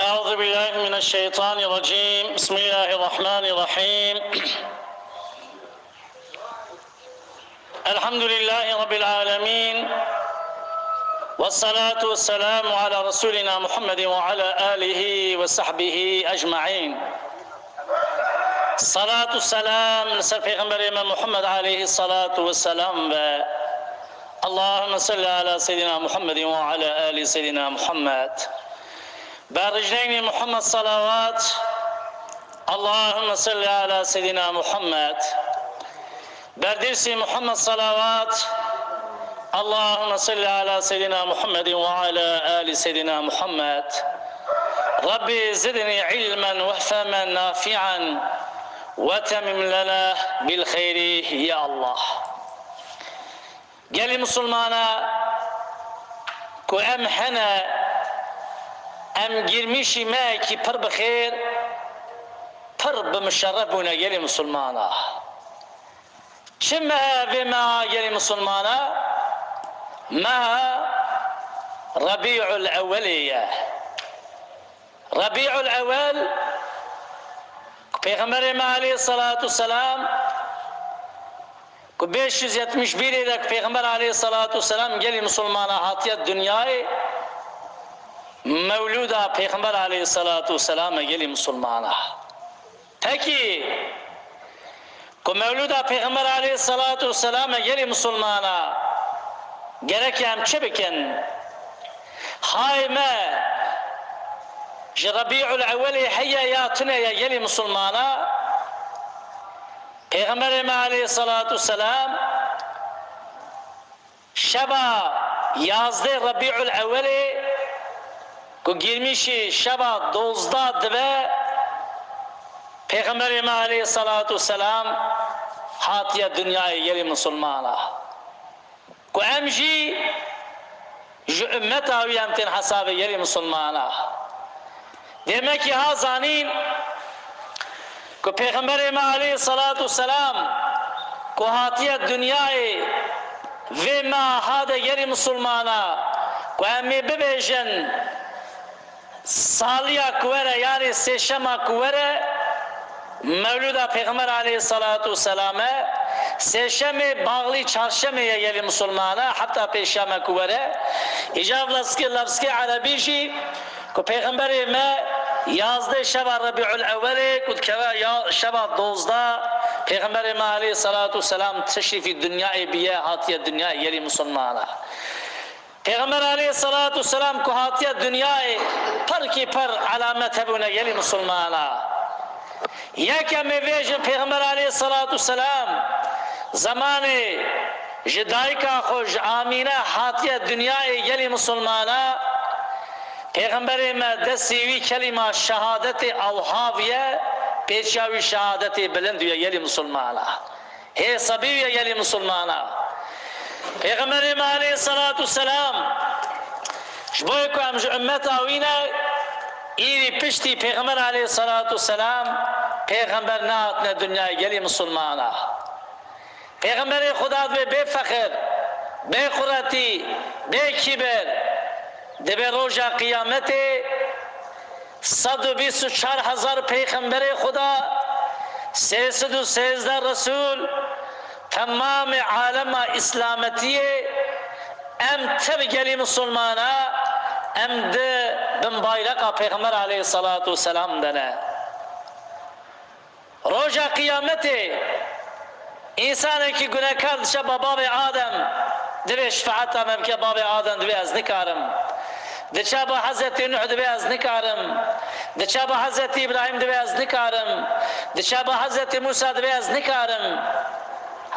أعوذ بالله من الشيطان الرجيم. بسم الله الرحمن الرحيم. الحمد لله رب العالمين، والصلاة والسلام على رسولنا محمد وعلى آله وصحبه أجمعين. صلاة والسلام لسر پیغمبر محمد عليه الصلاة والسلام. اللهم صل على سيدنا محمد وعلى آل سيدنا محمد. برجلين محمد صلوات. اللهم صل على سيدنا محمد. بردرسي محمد صلوات. اللهم صل على سيدنا محمد وعلى آل سيدنا محمد. ربي زدني علما وفهما نافعا وتمم لنا بالخير يا الله. قال مسلمانا كو ام حنا ام girmişi ما ki پر بخير پر بمشرفونا. قال مسلمانا شما بما قال مسلمانا ما ربيع الأولية. ربيع الأول پیغمبر ما علیه الصلاة والسلام کو 571 de پیغمبر علیه الصلاة والسلام گلی مسلمانا hatiyat dünyayı mevluda پیغمبر علیه الصلاة والسلام geli مسلمانا. Peki ko mevluda پیغمبر علیه الصلاة والسلام geli مسلمانا gerekem çe bikin hayme Rabi'ul evveli hayyatına ya geli Müslümana Peygamberimiz Aleyhissalatu vesselam şaba yazdı Rabi'ul evveli ku girmişi şaba 9'da dibe Peygamberimiz Aleyhissalatu vesselam hatiye dünyaya geli Müslümana ku emji ju ümmet aviyemtin hasabı geli Müslümana. Demek ki hazanin ko Peygamberimiz Aleyhissalatu vesselam ko hatiye dünyayı ve ma hada geri Müslümana ko emmi bebejen saliya kuvere yani seşema kuvere Mevluda Peygamber Aleyhissalatu vesselam'e seşemi bağlı çarşemeye geli Müslümana hatta peşame kuvere icablaski lafski arabişi ko Peygamberimiz yazdı şaba Rabi'ul evveli kut keva ya şaba 9'da Peygamberimiz Aleyhissalatu vesselam teşrifi dünyayı biye hatiye dünyayı yeri Müslümana. Peygamber Aleyhissalatu vesselam ku hatiye dünyayı par ki par alamet hebune yeri Müslümana. Yeke mevejin Peygamber Aleyhissalatu vesselam zamanı jidayka hoş amine hatiye dünyayı yeri Müslümana. Peygamberimiz desivi kelime şehadeti avhaviye peşavi şehadeti bilindiyor yeli Müslümana. He sabiye yeli Müslümana. Peygamberimiz Aleyhissalatu vesselam şboy koyamcı ümmet avine iri pişti Peygamber Aleyhissalatu vesselam Peygamber naatne dünyaya yeli Müslümana. Peygamberi Huda ve be fakir, be kurati, be kiber Debe roja kıyameti 124,000 peygamberi Huda 313 Resul tamamı alema İslametiye em tabi geli Müslümana em de bin bayraka Peygamber Aleyhissalatu vesselam dene. Roja kıyameti insanı ki günahkar dışa baba ve Adem debe şefaata mevke baba ve Adem debe az nikarım. دچابا حضرت نوح دبی از نکارم دچابا حضرت ابراهیم دبی از نکارم دچابا حضرت موسی دبی از نکارم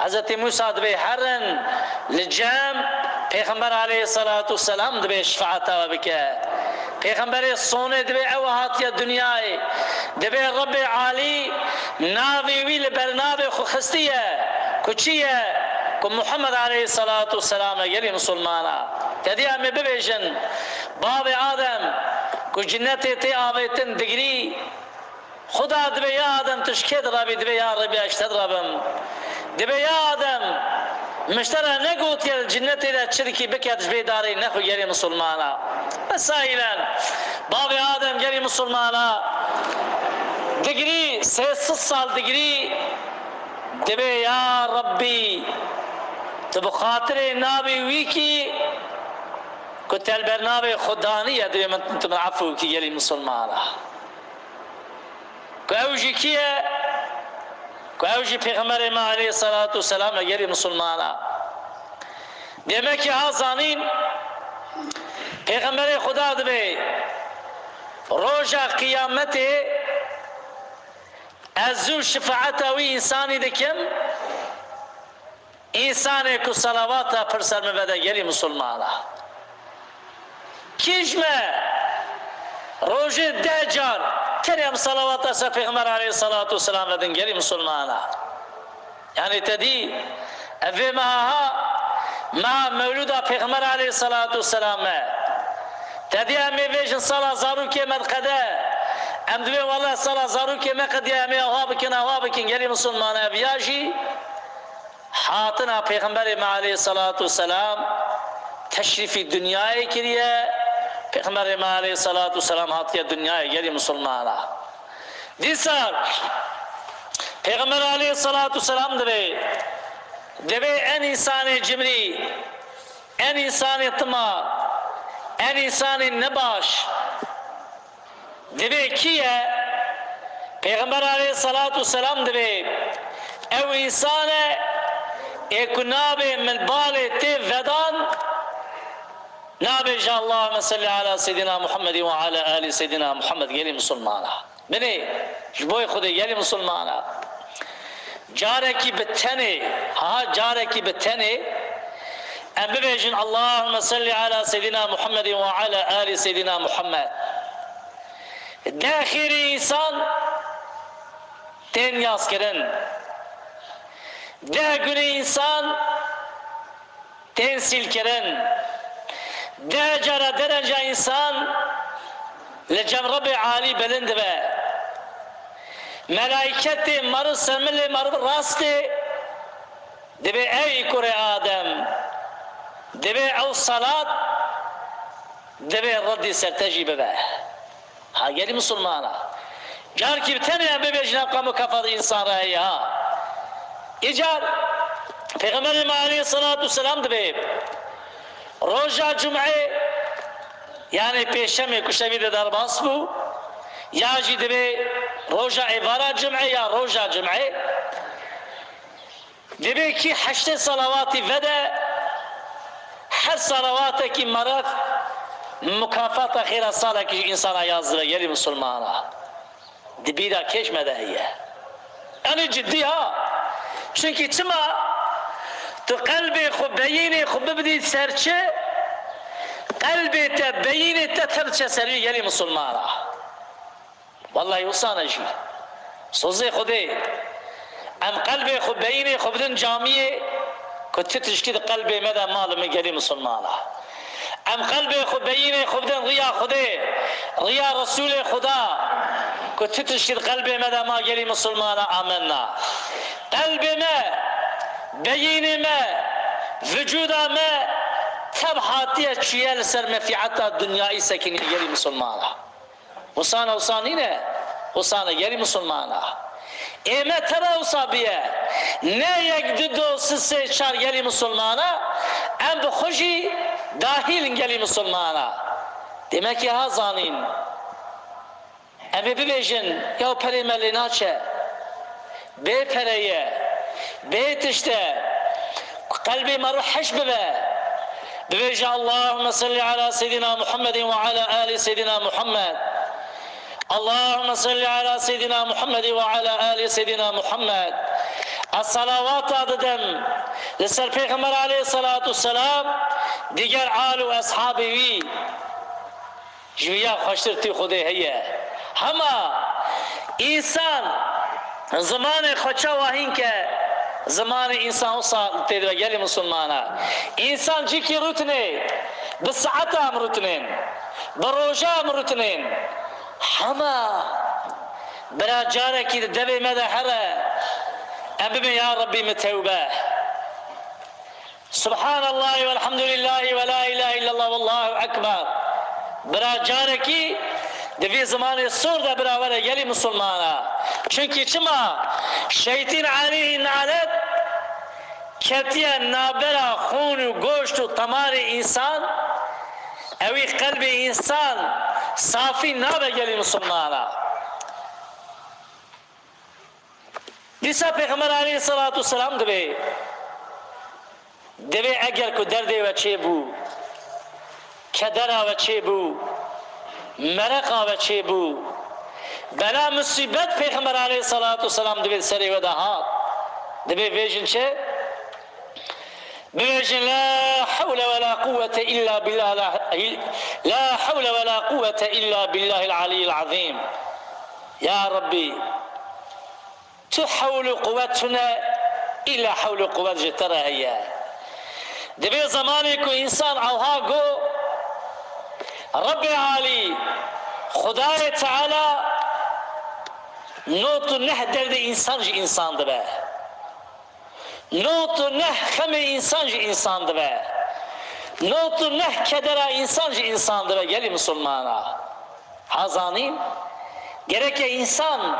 حضرت موسی دبی هرن لجام پیغمبر علیه الصلاة والسلام دبی شفاعت و بکه پیغمبر سونه دبی اوهاتی دنیای دبی رب عالی ناوی ویل برناب خو خستیه کچیه کو محمد علیه الصلاة والسلام گلی مسلمانا تدی امی ببیشن باب آدم کو جنتی تی آویتن دگری خدا دبی یا آدم تشکید ربی دبی یا ربی اشتد ربم دبی یا آدم مشترى نقوت يا الجنة إذا تشركي بك يا تشبيه داري نخو يري مسلمانا مسائلا باب آدم يري مسلمانا دگری 300 سال دگری دبی یا ربی تو بخاطر نابی وی کی كنت البرنامج خدانية دبي من عفو كي يلي مسلمانا كأوجي كيه كأوجي پیغمبر ما عليه الصلاة والسلام يلي مسلمانا ديما كي هازانين پیغمبر خدا دبي روجا قيامته ازو شفاعته وي انساني دكم انساني كو صلواته فرسر مبدا يلي مسلمانا کیجمه روز 10 جار تنیم صلوات از پیغمبر علیه الصلاة والسلام ردن گری مسلمانا یعنی تدی اوه ما مولودا پیغمبر علیه الصلاة والسلام تدی امی ویجن صلاة زارو که مدقده ام دوی والله صلاة زارو که مقدی امی اوا بکن گری مسلمانا بیاجی حاطنا پیغمبر ما علیه الصلاة والسلام تشریفی دنیای کریه پیغمبر ما علیه الصلاة والسلام هاتیه دنیای گری مسلمانا دیسار پیغمبر علیه الصلاة والسلام دبی ان انسان جمری ان انسان طمع ان انسان نباش دبی کیه پیغمبر علیه الصلاة والسلام دبی او انسان اکناب ملبال تی ودان نابي جاء اللهم صل على سيدنا محمد وعلى آل سيدنا محمد يلي مسلمانا بني جبوي خدي يلي مسلمانا جاركي بالتني جاركي بالتني أم ببيجن اللهم صل على سيدنا محمد وعلى آل سيدنا محمد داخل إنسان تين ياسكرن داخل إنسان تين سيلكرن درجة إنسان لجم رب عالي بلند به ملائكة مر سمل مر راسته دبي أي كرة آدم دبي أو صلاة دبي الرد سرتجي به ها يعني مسلمانا جار كي بتني أبي بيجنا قام كفر إنسان رأيها إجار پیغمبر عليه الصلاة والسلام دبي روزا جمعه یعنی پیشم کشمی در باس بو یا جی دبی روزا عبارة جمعه یا روزا جمعه دبی کی 8 صلواتی وده هر صلواتی کی مرف مکافات خیر ساله کی انسان یازده یلی مسلمانا دبی دا کش مدهیه یعنی جدی ها چونکی چما تو قلبي خب بيني خب بدي سرچه قلبي تبيني تترچه سري يلي مسلمانا والله يوصانا جي صوزي خدي ام قلبي خب بيني خب بدن جامعه كنت تشكيد قلبي مدى مال من يلي مسلمانا ام قلبي خب بيني خب بدن ريا خدي ريا رسول خدا كنت تشكيد قلبي مدى ما يلي مسلمانا آمنا قلبي ما بيني ما وجودا ما تبحاتيه چيال سر مفيعتا دنياي سكيني يلي مسلمانا وصانينه وصانا يلي مسلمانا ايما ترى وصابيه نه يك دو سه چار يلي مسلمانا ام بخوشي داخل يلي مسلمانا demek ki hazanin ام ببيجن يا پريمل ناچه بي پريه بيت اشته قلبي مروح حش ببه بيجي اللهم صل على سيدنا محمد وعلى آل سيدنا محمد اللهم صل على سيدنا محمد وعلى آل سيدنا محمد الصلوات عددم لسر پیغمبر عليه الصلاة والسلام دیگر آل و اصحابی وی جویا خوشتر تی خوده هیه هما انسان زمان خوچه واهین که زمان انسان وصل تدرجل مسلمانا انسان جيكي روتني بالساعة روتنين بروجا روتنين حما بلا جارك دبي مدى حرا أمبي يا ربي متوبة سبحان الله والحمد لله ولا إله إلا الله والله أكبر بلا جارك Devi zamanı sor da beraber geli Müslümana. Çünkü çima şeytan aleyhi nalet ketiye nabera khunu goştu tamari insan evi kalbi insan safi nabe geli Müslümana. Disa Peygamber aleyhissalatu vesselam devi eğer ku derde ve çe bu kedera ve çe bu meraka ve çe bu bela musibet Peygamber aleyhissalatu vesselam devi seri ve daha devi vejin çe bevejin la havle ve la kuvvete illa billah la havle ve la kuvvete illa billahil aliyyil azim ya Rabbi تحول قوتنا إلى حول قوت جترا هي دبي زماني کو انسان اوها گو رب عالی خدای تعالی نوت نه درد انسان جي انسان دبه نوت نه خم انسان جي انسان دبه نوت نه kedera insan جي انسان دبه geli Müslümana hazanîn gerek insan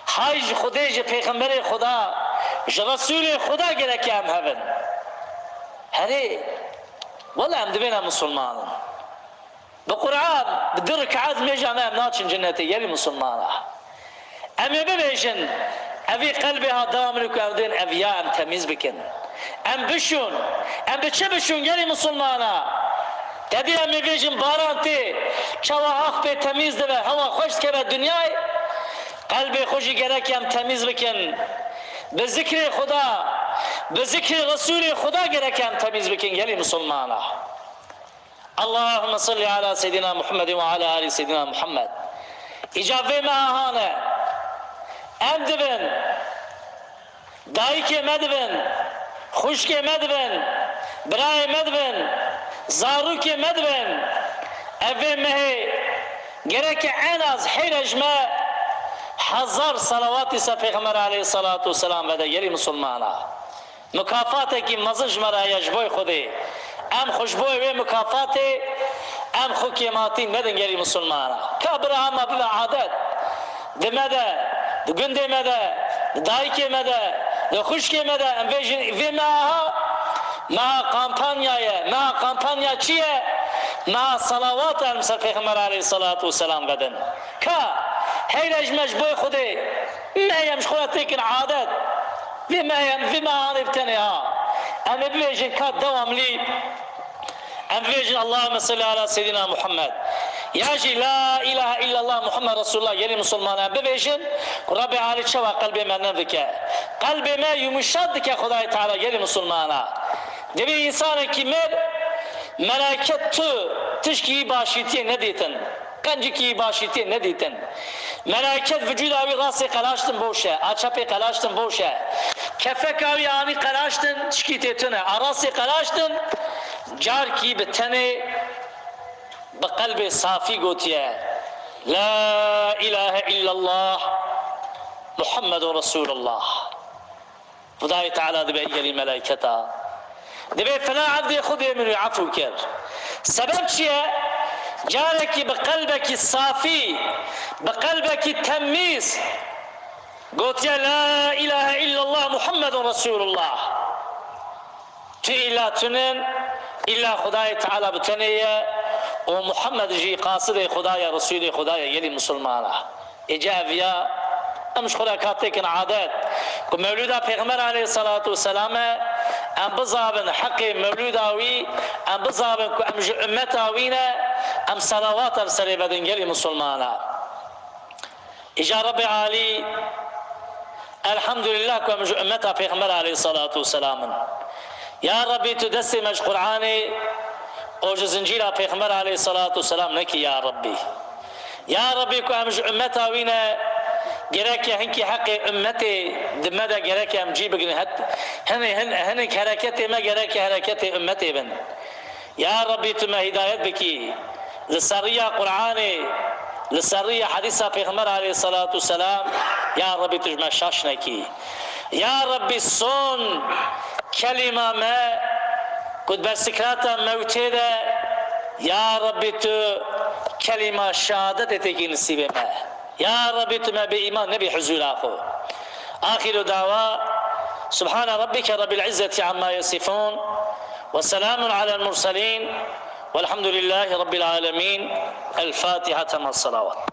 Hayj Khudej Peygamberi Khuda Resulü Khuda gerek hem heaven. Heri valla hem dibine Müslümanın. Bu Kur'an bir rük'at mecana hem naçın cennete yeri Müslümana. Hem bebejin evi kalbiha devamlı kuvvedin eviya hem temiz bikin. Hem bişun hem biçe bişun yeri Müslümana. Dedi hem bebejin baranti çava akbe temizdi ve hava hoş kebe dünyayı kalbi hoşu gerekem temiz bikin. Be zikri Khuda, be zikri Resulü Khuda gerekem temiz bikin geli Müslümana. Allahümme salli ala seyyidina Muhammed ve ala ali seyyidina Muhammed. İcabe meahane. Emdibin. Daike medibin. Huşke medibin. Biraye medibin. Zaruke medibin. Evve mehi. Gereke en az hirecme Hazar salavat ise Peygamber aleyhissalatu vesselam ve de geri Müslümana. Mükafat ki mazıj maraya jboy khudi. Em خوشبوی ve mükafatı em hukimati neden geri Müslümana. Kabrahama bir adet. Demede, gün demede, daik demede, hoş demede em ve ma kampanya çiye ma salavat el Peygamber aleyhissalatu vesselam beden. Ka هيرج مجبوي خدي ما هي مش خلاتك عادات بما عرفتنيها أنا بيجن كات دوام لي أنا بيجن اللهم صل على سيدنا محمد ياجي لا إله إلا الله محمد رسول الله يلي مسلمان بيجن ربي عليك شوا قلبي ما نفك قلبي ما يمشدك يا خداي تعالى يلي مسلمانا دبي إنسان كمل ملائكة تشكي باشيتي نديتن Kanciki başiti ne diytin? Melaket vücudu abi rası kalaştın boşa, açapı kalaştın boşa. Kefek abi ani kalaştın, şikayetine, arası kalaştın. Car ki bitene, be kalbi safi gotiye. La ilahe illallah, Muhammedun Resulullah. Hudai Teala dibe yeri meleketa. Dibe fela abdi khudi minü afu ker. Sebep çiye? جارك بقلبك الصافي بقلبك التميز قلت يا لا إله إلا الله محمد رسول الله إلا تنين إلا خداي تعالى بتنية ومحمد جي قاصد خداي رسول خداي يلي مسلمانة إجابيا أمش خدا كاتيكن عادات مولودا پیغمبر عليه الصلاة والسلام أم بزابن حق مولوداوي أم بزابن أم أمتاوينا أم صلوات بسري بدن جلي مسلمانا إجا رب عالي الحمد لله كم أمتها پیغمبر عليه الصلاة والسلام يا ربي تدسي مج قرآني أوج زنجيلا پیغمبر عليه الصلاة والسلام نكي يا ربي يا ربي كم أمتاوينا gerek ya hinki hakkı ümmeti demede gerek ya mci bugün hani hareketime gerek ya hareketi ümmeti ben ya Rabbi tüme hidayet beki lısarriya Kur'an'ı lısarriya hadisa Peygamber aleyhissalatu vesselam ya Rabbi tücme şaşneki ya Rabbi son kelimeme kudber sikrata mevtede ya Rabbi tü كلمة شهادة تكي نسيب ما يا ربي تما بإيمان نبي حزول أخو. آخر دعوة سبحان ربك رب العزة عما يصفون وسلام على المرسلين والحمد لله رب العالمين. الفاتحة مع الصلوات.